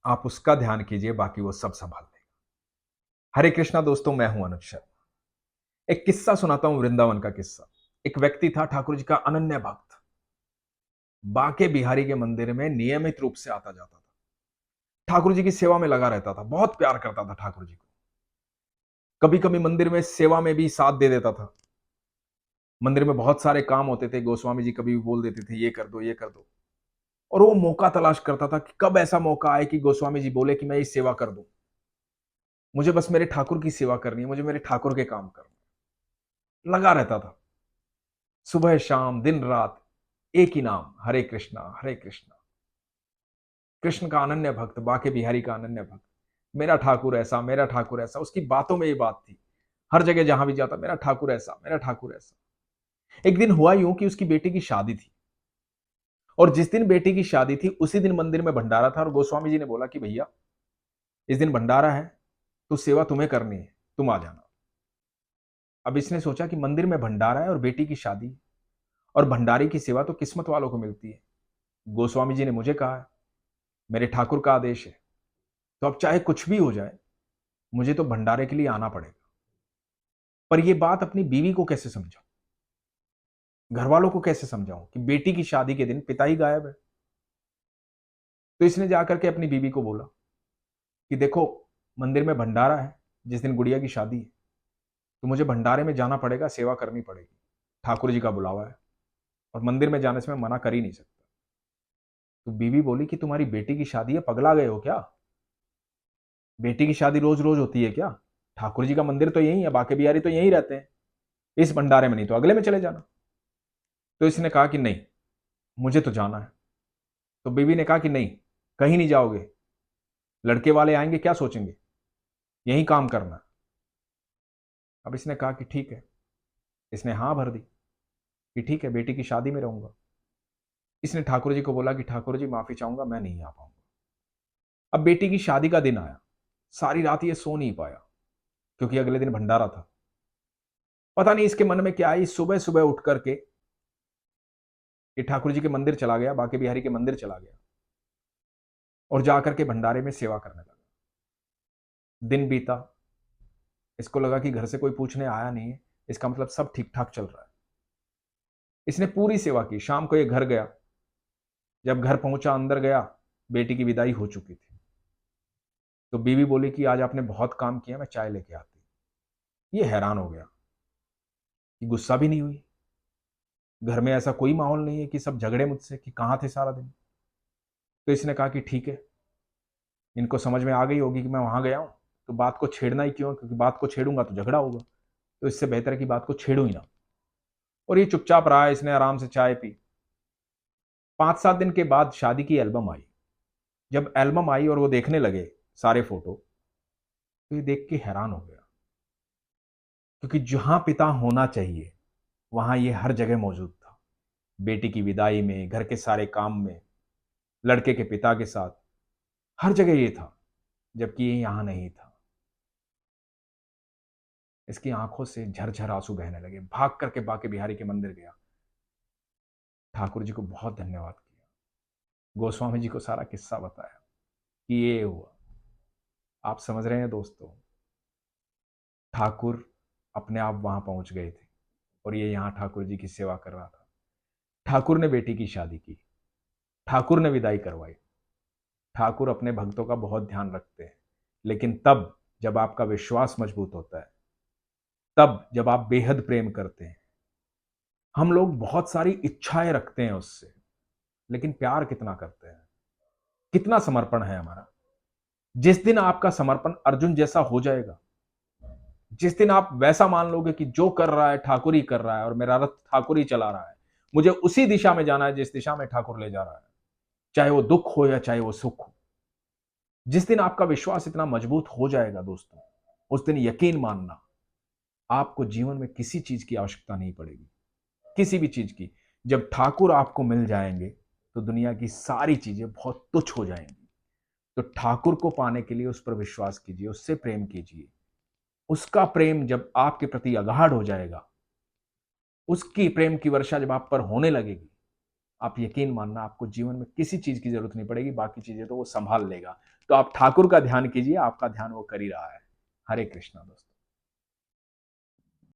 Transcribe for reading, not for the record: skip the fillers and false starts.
आप उसका ध्यान कीजिए, बाकी वो सब संभाल लेगा। हरे कृष्णा दोस्तों, मैं हूं अनुज शर्मा। एक किस्सा सुनाता हूं, वृंदावन का किस्सा। एक व्यक्ति था, ठाकुर जी का अनन्य भक्त। बांके बिहारी के मंदिर में नियमित रूप से आता जाता था। ठाकुर जी की सेवा में लगा रहता था, बहुत प्यार करता था ठाकुर जी को। कभी कभी मंदिर में सेवा में भी साथ दे देता था। मंदिर में बहुत सारे काम होते थे, गोस्वामी जी कभी भी बोल देते थे ये कर दो ये कर दो। और वो मौका तलाश करता था कि कब ऐसा मौका आए कि गोस्वामी जी बोले कि मैं ये सेवा कर दूं। मुझे बस मेरे ठाकुर की सेवा करनी है, मुझे मेरे ठाकुर के काम करना है। लगा रहता था, सुबह शाम दिन रात एक ही नाम, हरे कृष्णा हरे कृष्णा। कृष्ण का अनन्य भक्त, बाके बिहारी का अनन्य भक्त। मेरा ठाकुर ऐसा, मेरा ठाकुर ऐसा, उसकी बातों में ये बात थी। हर जगह जहां भी जाता, मेरा ठाकुर ऐसा, मेरा ठाकुर ऐसा। एक दिन हुआ यूं कि उसकी बेटी की शादी थी। और जिस दिन बेटी की शादी थी उसी दिन मंदिर में भंडारा था, और गोस्वामी जी ने बोला कि भैया, इस दिन भंडारा है तो सेवा तुम्हें करनी है, तुम आ जाना। अब इसने सोचा कि मंदिर में भंडारा है और बेटी की शादी है, और भंडारे की सेवा तो किस्मत वालों को मिलती है। गोस्वामी जी ने मुझे कहा है, मेरे ठाकुर का आदेश है, तो अब चाहे कुछ भी हो जाए, मुझे तो भंडारे के लिए आना पड़ेगा। पर यह बात अपनी बीवी को कैसे समझाऊं, घर वालों को कैसे समझाऊं कि बेटी की शादी के दिन पिता ही गायब है। तो इसने जाकर के अपनी बीवी को बोला कि देखो, मंदिर में भंडारा है जिस दिन गुड़िया की शादी है, तो मुझे भंडारे में जाना पड़ेगा, सेवा करनी पड़ेगी। ठाकुर जी का बुलावा है और मंदिर में जाने से मैं मना कर ही नहीं सकता। तो बीवी बोली कि तुम्हारी बेटी की शादी है, पगला गए हो क्या? बेटी की शादी रोज रोज होती है क्या? ठाकुर जी का मंदिर तो यही है, बाके बिहारी तो यही रहते हैं। इस भंडारे में नहीं तो अगले में चले जाना। तो इसने कहा कि नहीं, मुझे तो जाना है। तो बीवी ने कहा कि नहीं, कहीं नहीं जाओगे, लड़के वाले आएंगे क्या सोचेंगे, यही काम करना है। अब इसने कहा कि ठीक है। इसने हाँ भर दी कि ठीक है, बेटी की शादी में रहूंगा। इसने ठाकुर जी को बोला कि ठाकुर जी माफी चाहूंगा, मैं नहीं आ पाऊंगा। अब बेटी की शादी का दिन आया, सारी रात ये सो नहीं पाया, क्योंकि अगले दिन भंडारा था। पता नहीं इसके मन में क्या आई, सुबह सुबह उठ करके ये ठाकुर जी के मंदिर चला गया, बाके बिहारी के मंदिर चला गया, और जाकर के भंडारे में सेवा करने लगा। दिन बीता, इसको लगा कि घर से कोई पूछने आया नहीं है, इसका मतलब सब ठीक ठाक चल रहा है। इसने पूरी सेवा की। शाम को ये घर गया। जब घर पहुंचा, अंदर गया, बेटी की विदाई हो चुकी थी। तो बीवी बोली कि आज आपने बहुत काम किया, मैं चाय लेके आती। ये हैरान हो गया कि गुस्सा भी नहीं हुई। घर में ऐसा कोई माहौल नहीं है कि सब झगड़े मुझसे कि कहाँ थे सारा दिन। तो इसने कहा कि ठीक है, इनको समझ में आ गई होगी कि मैं वहां गया हूं, तो बात को छेड़ना ही क्यों, क्योंकि बात को छेड़ूंगा तो झगड़ा होगा। तो इससे बेहतर है कि बात को छेड़ू ही ना। और ये चुपचाप रहा, इसने आराम से चाय पी। 5-7 दिन के बाद शादी की एल्बम आई। जब एल्बम आई और वो देखने लगे सारे फोटो, तो ये देख के हैरान हो गया, क्योंकि जहां पिता होना चाहिए वहां ये हर जगह मौजूद था। बेटी की विदाई में, घर के सारे काम में, लड़के के पिता के साथ, हर जगह ये था, जबकि ये यहां नहीं था। इसकी आंखों से झरझर आंसू बहने लगे। भाग करके बाके बिहारी के मंदिर गया, ठाकुर जी को बहुत धन्यवाद किया, गोस्वामी जी को सारा किस्सा बताया कि ये हुआ। आप समझ रहे हैं दोस्तों, ठाकुर अपने आप वहां पहुंच गए थे और ये यहां ठाकुर जी की सेवा कर रहा था। ठाकुर ने बेटी की शादी की, ठाकुर ने विदाई करवाई। ठाकुर अपने भक्तों का बहुत ध्यान रखते हैं, लेकिन तब जब आपका विश्वास मजबूत होता है, तब जब आप बेहद प्रेम करते हैं। हम लोग बहुत सारी इच्छाएं रखते हैं उससे, लेकिन प्यार कितना करते हैं, कितना समर्पण है हमारा। जिस दिन आपका समर्पण अर्जुन जैसा हो जाएगा, जिस दिन आप वैसा मान लोगे कि जो कर रहा है ठाकुर ही कर रहा है और मेरा रथ ठाकुर ही चला रहा है, मुझे उसी दिशा में जाना है जिस दिशा में ठाकुर ले जा रहा है, चाहे वो दुख हो या चाहे वो सुख हो। जिस दिन आपका विश्वास इतना मजबूत हो जाएगा दोस्तों, उस दिन यकीन मानना, आपको जीवन में किसी चीज की आवश्यकता नहीं पड़ेगी, किसी भी चीज की। जब ठाकुर आपको मिल जाएंगे तो दुनिया की सारी चीजें बहुत तुच्छ हो जाएंगी। तो ठाकुर को पाने के लिए उस पर विश्वास कीजिए, उससे प्रेम कीजिए। उसका प्रेम जब आपके प्रति अगाढ़ हो जाएगा, उसकी प्रेम की वर्षा जब आप पर होने लगेगी, आप यकीन मानना, आपको जीवन में किसी चीज की जरूरत नहीं पड़ेगी, बाकी चीजें तो वो संभाल लेगा। तो आप ठाकुर का ध्यान कीजिए, आपका ध्यान वो कर ही रहा है। हरे कृष्णा दोस्तों।